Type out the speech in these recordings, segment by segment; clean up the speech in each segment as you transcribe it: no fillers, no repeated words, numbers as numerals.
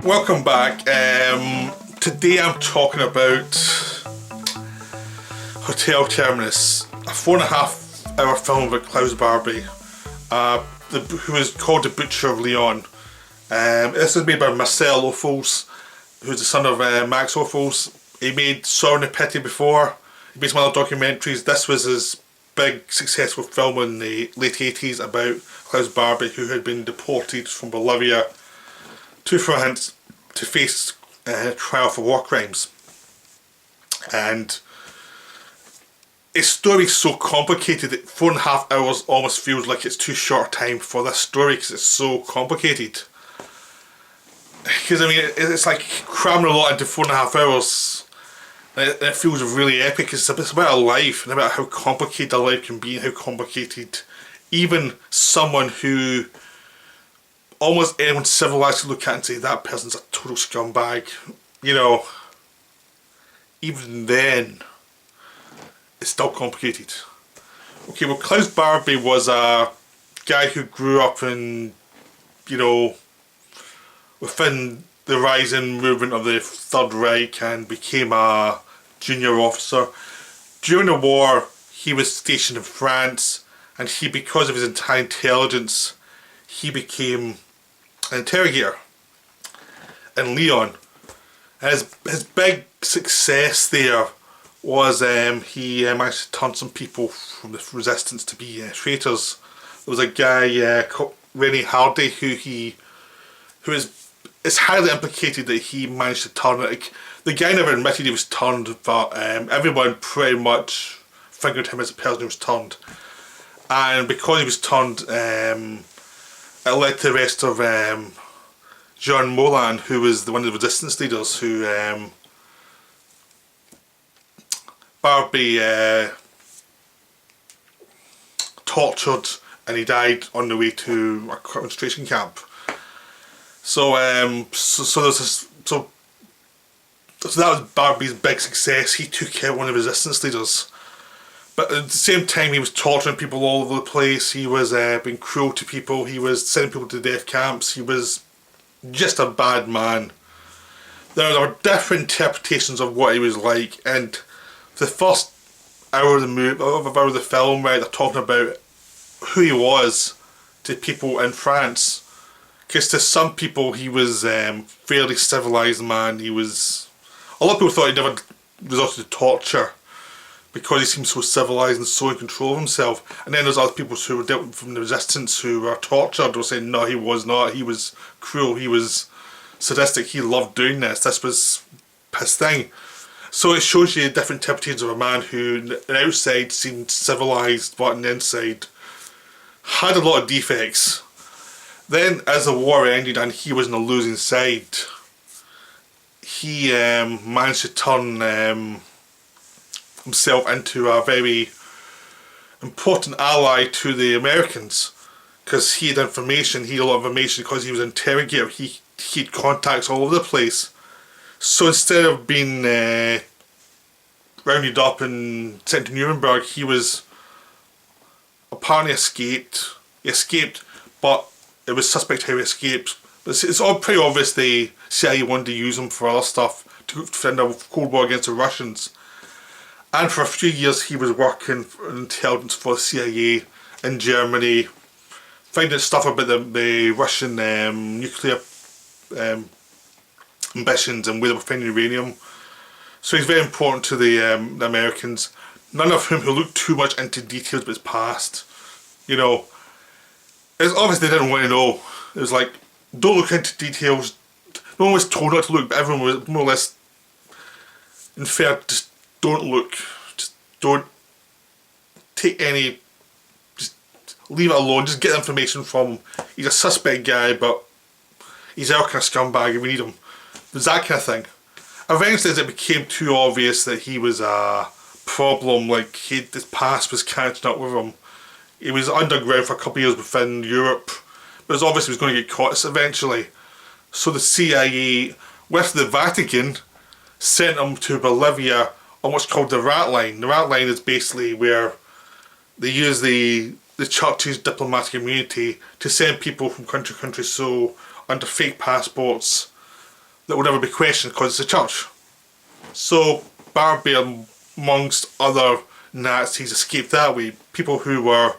Welcome back. Today I'm talking about Hotel Terminus, a 4.5-hour film about Klaus Barbie, who was called the Butcher of Lyon. This is made by Marcel Ophuls, who's the son of Max Ophuls. He made Saw and the Pity before. He made some other documentaries. This was his big successful film in the late 80s about Klaus Barbie, who had been deported from Bolivia to France to face trial for war crimes. And his story is so complicated that 4.5 hours almost feels like it's too short a time for this story because it's so complicated. Because I mean, it's like cramming a lot into 4.5 hours. And it feels really epic. It's about a life and about how complicated a life can be and how complicated even someone who almost anyone civilized to look at and say that person's a total scumbag, you know, even then it's still complicated. Okay, well, Klaus Barbie was a guy who grew up in, you know, within the rising movement of the Third Reich and became a junior officer. During the war he was stationed in France, and because of his high intelligence, he became an interrogator in Lyon. And his big success there was he managed to turn some people from the resistance to be traitors. There was a guy called Rennie Hardy who is highly implicated that he managed to turn it. Like, the guy never admitted he was turned, but everyone pretty much figured him as a person who was turned. And because he was turned, it led to the arrest of Jean Moulin, who was one of the resistance leaders, who Barbie tortured, and he died on the way to a concentration camp. So that was Barbie's big success. He took out one of the resistance leaders. But at the same time, he was torturing people all over the place. He was being cruel to people. He was sending people to death camps. He was just a bad man. There are different interpretations of what he was like, and the first hour of the film, right, they're talking about who he was to people in France. Because to some people, he was fairly civilised man. A lot of people thought he never resorted to torture, because he seemed so civilised and so in control of himself. And then there's other people who were dealt from the resistance who were tortured, were saying no, he was not, he was cruel, he was sadistic, he loved doing this was his thing. So it shows you different interpretations of a man who on the outside seemed civilised, but on the inside had a lot of defects. Then as the war ended and he was on the losing side, he managed to turn himself into a very important ally to the Americans, because he had information, he had a lot of information because he was an interrogator. He had contacts all over the place. So instead of being rounded up and sent to Nuremberg, he was apparently escaped. He escaped, but it was suspect how he escaped. But it's all pretty obvious the CIA wanted to use him for other stuff, to defend a Cold War against the Russians. And for a few years he was working for intelligence for the CIA in Germany, finding stuff about the Russian nuclear ambitions and where they were finding uranium. So he's very important to the Americans, none of whom who looked too much into details of his past. You know, it's obvious they didn't want to know. It was like, don't look into details. No one was told not to look, but everyone was more or less inferred, just don't look, just don't take any, just leave it alone, just get information from him. He's a suspect guy, but he's our kind of scumbag and we need him. There's that kind of thing. Eventually, as it became too obvious that he was a problem, like his past was catching up with him, he was underground for a couple of years within Europe, but it was obvious he was going to get caught eventually. So the CIA, with the Vatican, sent him to Bolivia on what's called the Rat Line. The Rat Line is basically where they use the church's diplomatic immunity to send people from country to country, so under fake passports, that will never be questioned because it's a church. So Barbie, amongst other Nazis, escaped that way. People who were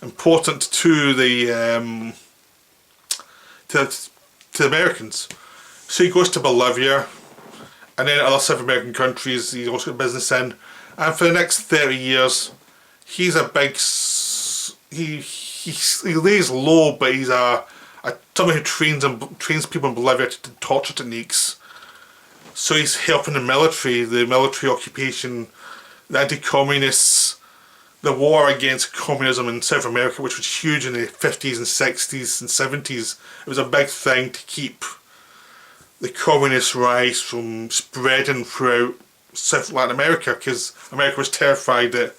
important to the to the Americans. So he goes to Bolivia, and then other South American countries he's also got business in. And for the next 30 years, he's a big... He lays low, but he's someone who trains people in Bolivia to torture techniques. So he's helping the military occupation, the anti-communists, the war against communism in South America, which was huge in the 50s and 60s and 70s. It was a big thing to keep the communist rise from spreading throughout South Latin America, because America was terrified that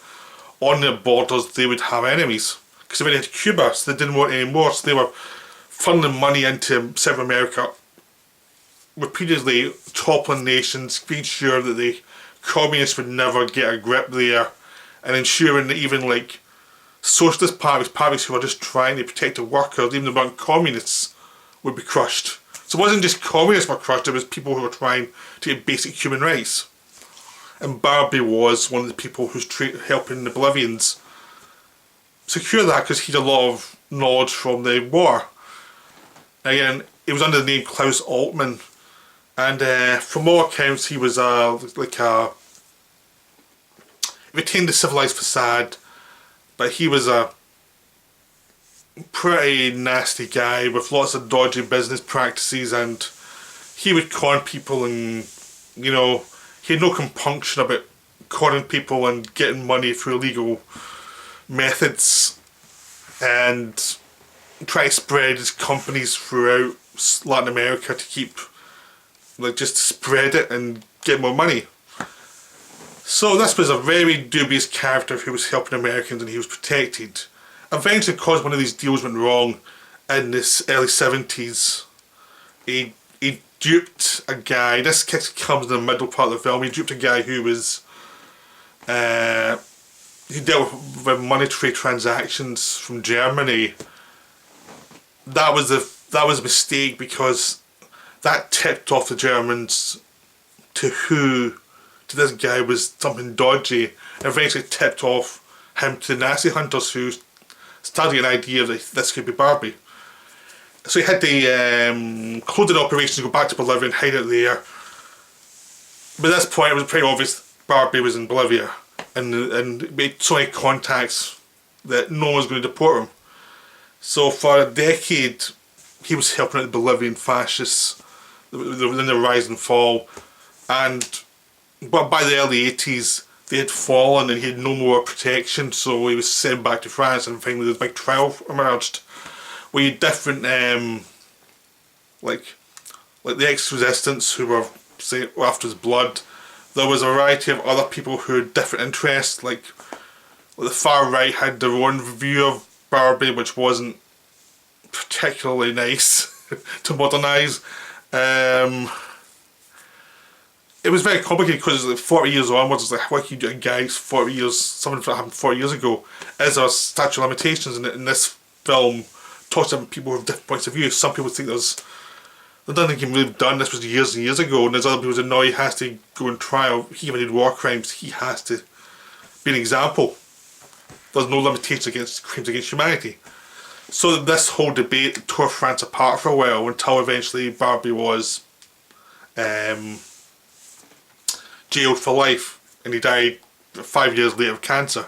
on their borders they would have enemies. Because they went into Cuba, so they didn't want any more, so they were funneling money into South America, repeatedly toppling nations, being sure that the communists would never get a grip there, and ensuring that even like socialist parties who were just trying to protect the workers, even the weren't communists, would be crushed. So it wasn't just communists were crushed, it was people who were trying to get basic human rights. And Barbie was one of the people who's helping the Bolivians secure that, because he had a lot of knowledge from the war. Again, he was under the name Klaus Altman, and from all accounts he was he retained a civilized facade, but he was a pretty nasty guy with lots of dodgy business practices, and he would con people, and you know, he had no compunction about conning people and getting money through illegal methods, and try to spread his companies throughout Latin America to keep, like, just spread it and get more money. So this was a very dubious character who was helping Americans, and he was protected. Eventually, because one of these deals went wrong in this early 70s, he duped a guy. This comes in the middle part of the film. He duped a guy who was he dealt with monetary transactions from Germany. That was a mistake, because that tipped off the Germans to this guy was something dodgy, and eventually tipped off him to the Nazi hunters, who started an idea that this could be Barbie. So he had the clothing operation to go back to Bolivia and hide it there. But at this point it was pretty obvious Barbie was in Bolivia, and made so many contacts that no one was going to deport him. So for a decade he was helping out the Bolivian fascists within the rise and fall, but by the early 80s they had fallen and he had no more protection, so he was sent back to France, and finally this big trial emerged where you had different like the ex-resistance who were after his blood. There was a variety of other people who had different interests, like the far right had their own view of Barbie, which wasn't particularly nice to modernise. It was very complicated, because like 40 years onwards, it's like, what can you do to guys 40 years, something that happened 40 years ago? Is there statute of limitations? And in this film talks about people with different points of view. Some people think there's nothing he really done, this was years and years ago, and there's other people that know he has to go on trial, he even did war crimes, he has to be an example. There's no limitation against crimes against humanity. So this whole debate tore France apart for a while, until eventually Barbie was jailed for life, and he died 5 years later of cancer.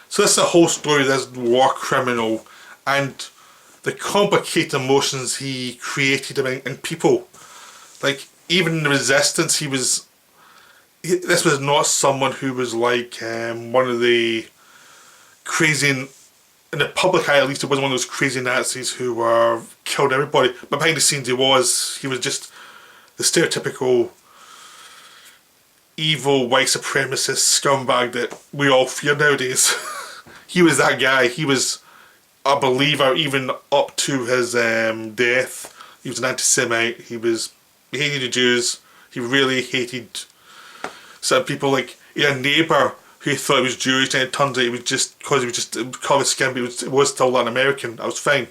So this is the whole story of this war criminal, and the complicated emotions he created in people. Like, even in the resistance, this was not someone who was like one of the crazy, in the public eye at least, it wasn't one of those crazy Nazis who were killed everybody, but behind the scenes he was just the stereotypical evil white supremacist scumbag that we all fear nowadays. He was that guy. He was a believer even up to his death. He was an anti-Semite. He hated the Jews. He really hated some people. Like, he had a neighbour who thought he was Jewish, and it turns out it was just because he was just colour skin, but it was still Latin American. I was fine.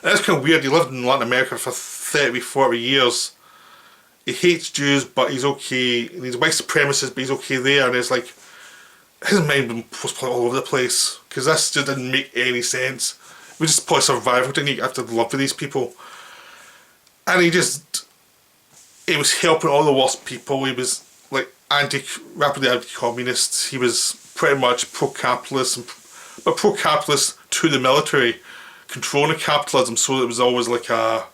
And that's kind of weird. He lived in Latin America for 30, 40 years, he hates Jews, but he's okay, and he's white supremacist, but he's okay there, and it's like, his mind was probably all over the place, because this just didn't make any sense. It was just probably survival technique after the love for these people. And he was helping all the worst people. He was like rapidly anti-communist. He was pretty much pro-capitalist, but pro-capitalist to the military, controlling capitalism, so it was always like a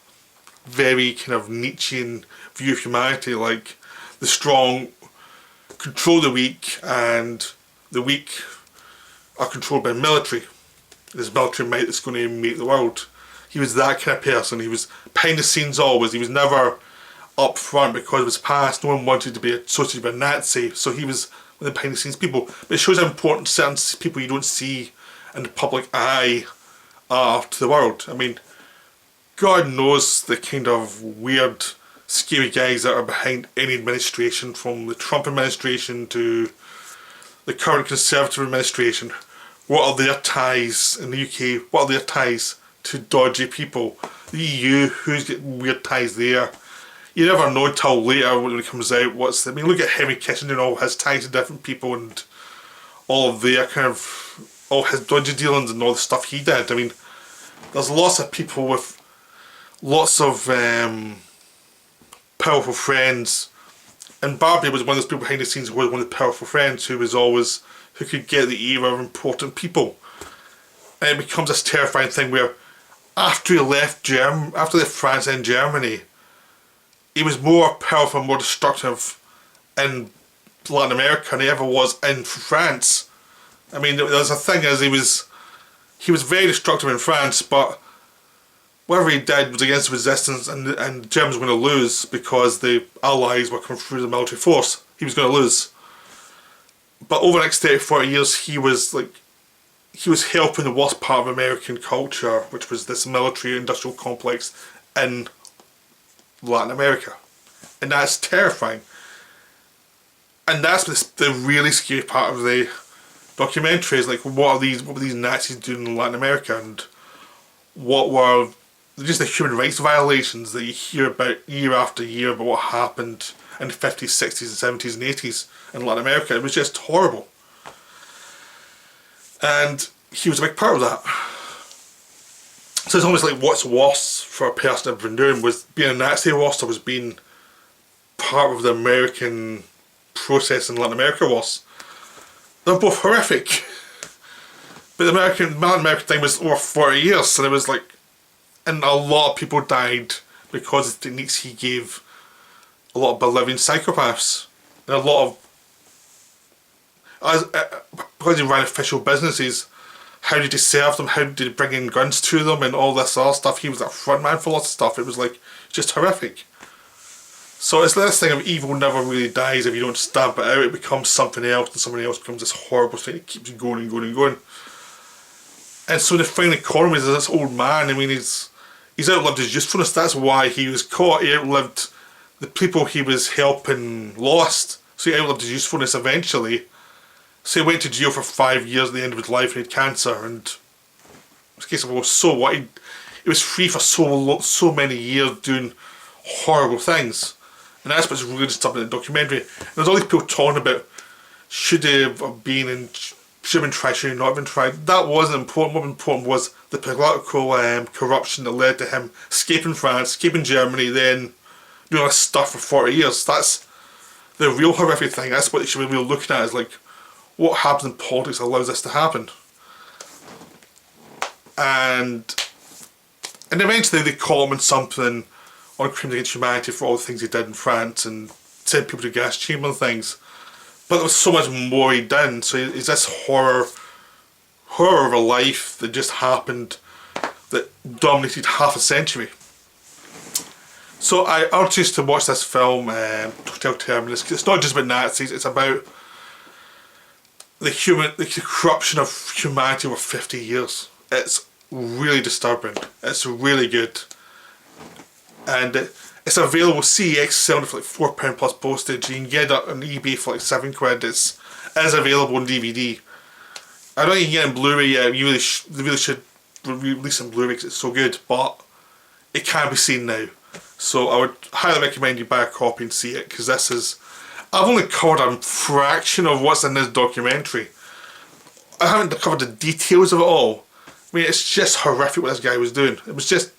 very kind of Nietzschean view of humanity, like the strong control the weak, and the weak are controlled by military. There's military might that's going to make the world. He was that kind of person. He was behind the scenes always. He was never up front because of his past. No one wanted to be associated with a Nazi, so he was one of the behind the scenes people. But it shows how important certain people you don't see in the public eye are to the world. I mean, God knows the kind of weird, scary guys that are behind any administration, from the Trump administration to the current Conservative administration. What are their ties in the UK? What are their ties to dodgy people? The EU, who's got weird ties there? You never know until later when it comes out. I mean, look at Henry Kissinger and all his ties to different people, and all of their kind of, all his dodgy dealings and all the stuff he did. I mean, there's lots of people with lots of powerful friends, and Barbie was one of those people behind the scenes who was one of the powerful friends who could get the ear of important people. And it becomes this terrifying thing where after he left France and Germany, he was more powerful, more destructive in Latin America than he ever was in France. I mean, there's a thing as he was very destructive in France, but whatever he did was against resistance, and the Germans were going to lose because the Allies were coming through the military force. He was going to lose. But over the next 30, 40 years, he was helping the worst part of American culture, which was this military industrial complex in Latin America. And that's terrifying. And that's the really scary part of the documentary, is like, what were these Nazis doing in Latin America, and what were just the human rights violations that you hear about year after year about what happened in the 50s, 60s and 70s and 80s in Latin America. It was just horrible. And he was a big part of that. So it's almost like, what's worse for a person in Honduras? Was being a Nazi worse, or was being part of the American process in Latin America worse? They're both horrific. But the Latin American thing was over 40 years, and it was like, and a lot of people died because of the techniques he gave a lot of Bolivian psychopaths. And a lot of, because he ran official businesses, how did he serve them, how did he bring in guns to them, and all this other stuff. He was a front man for lots of stuff. It was like, just horrific. So it's this thing of evil never really dies. If you don't stamp it out, it becomes something else, and somebody else becomes this horrible thing. It keeps going and going and going. And so the final economy is this old man. I mean, he's outlived his usefulness. That's why he was caught. He outlived the people he was helping, lost. So he outlived his usefulness eventually. So he went to jail for 5 years at the end of his life, and he had cancer. And in the case of, well, so what? He was free for so many years doing horrible things. And that's what's really disturbing in the documentary. And there's all these people talking about, should he have been in, should have been tried, should he not have been tried. That wasn't important. What was important was the political corruption that led to him escaping France, escaping Germany, then doing all this stuff for 40 years. That's the real horrific thing. That's what they should be really looking at, is like, what happens in politics allows this to happen. And eventually they caught him in something on crimes against humanity for all the things he did in France and sent people to gas chamber and things. But there was so much more he'd done. So it's this horror of a life that just happened, that dominated half a century. So I urge you to watch this film, Hotel Terminus, because it's not just about Nazis, it's about the corruption of humanity over 50 years. It's really disturbing. It's really good. And it's available CEX, selling for like £4 plus postage. You can get it on eBay for like £7. It is available on DVD. I don't think you can get it in Blu-ray yet. They really should release it in Blu-ray because it's so good, but it can be seen now. So I would highly recommend you buy a copy and see it, because this is... I've only covered a fraction of what's in this documentary. I haven't covered the details of it all. I mean, it's just horrific what this guy was doing. It was just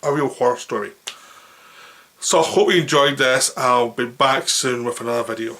a real horror story. So I hope you enjoyed this. I'll be back soon with another video.